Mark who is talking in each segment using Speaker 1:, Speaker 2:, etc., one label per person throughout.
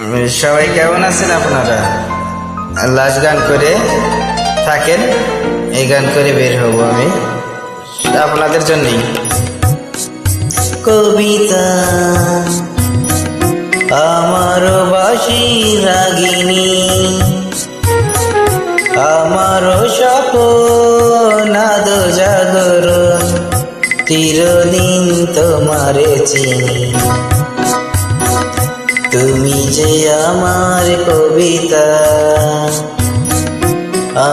Speaker 1: সবাই কেমন আছেন আপনারা? লাস্ট গান করে থাকেন, এই গান করে বের হব আমি আপনাদের জন্যই। কবিতা আমার বাসি রাগিনী, আমার স্বপ্ন জাগরণ, চিরদিন তোমারে চিনি। তুমি যে আমার কবিতা,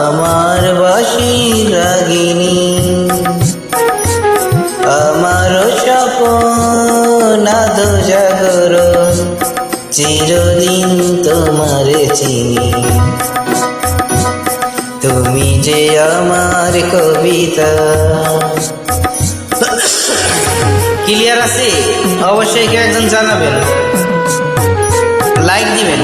Speaker 1: আমার বাসি রাগিনী, আমার স্বপ্ন জাগরণ, চিরদিন তোমারে চিনি। তুমি যে আমার কবিতা। ক্লিয়ার আছে? অবশ্যই কেউ একজন জানাবেন, লাইক দিবেন।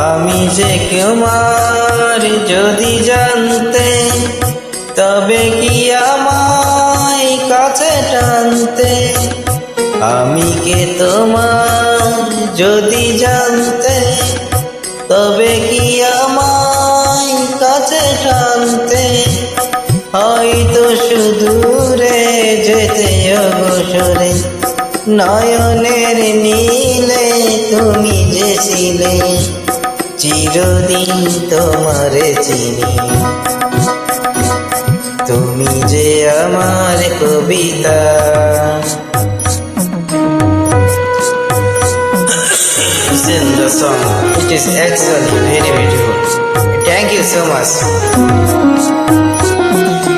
Speaker 1: আমি যে তোমার যদি জানতে, তবে কি আমায় কাছে টানতে। আমি কে তোমার যদি জানতে, তবে কি আমায় কাছে টানতে। হয়তো সুদূরে যেতে অবসরে, নয়নের নীলে তুমি যে ছিলে, চিরদিন তোমারে চিনি। তুমি যে আমার কবিতা। Listen the song. It is actually very beautiful. Thank you so much.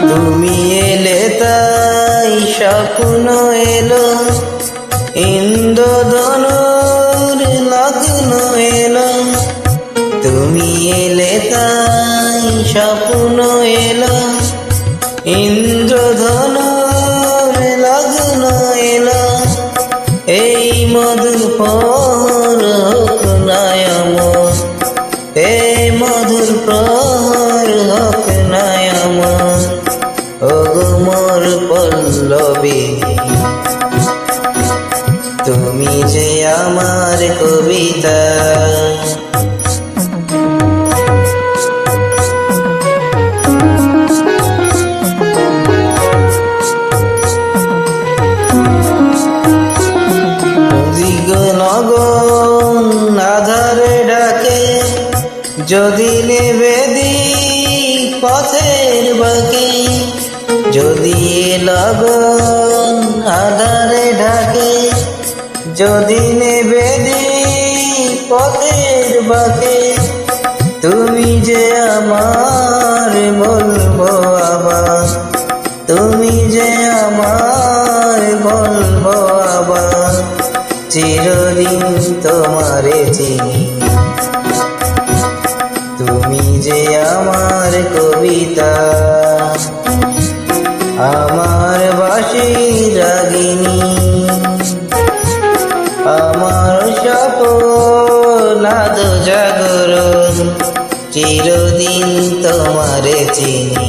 Speaker 1: তুমি এলে তাই স্বপ্ন এলো, ইন্দ্রধনুর লগ্ন এলো। তুমি এলে তাই স্বপ্ন এলো, ইন্দ্রধনুর লগ্ন এলো। এই মধুর প্রহর হোক নায়ম, এই মধুর প্রহর হোক নায়ম। ওগো মোর পল্লবী, তুমি যে আমার কবিতা। নগন আধারে ডাকে, যদি নিবেদি পথের বাকে। যদি লগন আধারে ডাকে, যদি নিবেদি পথের বাকে। তুমি যে আমার বলবো আবার, তুমি যে আমার বলবো আবার, চিরদিন তোমারে চিনি। তুমি যে আমার কবিতা, আমার বাসি রাগিনী, আমার স্বপ্ন জাগরণ, চিরদিন তোমারে চিনি।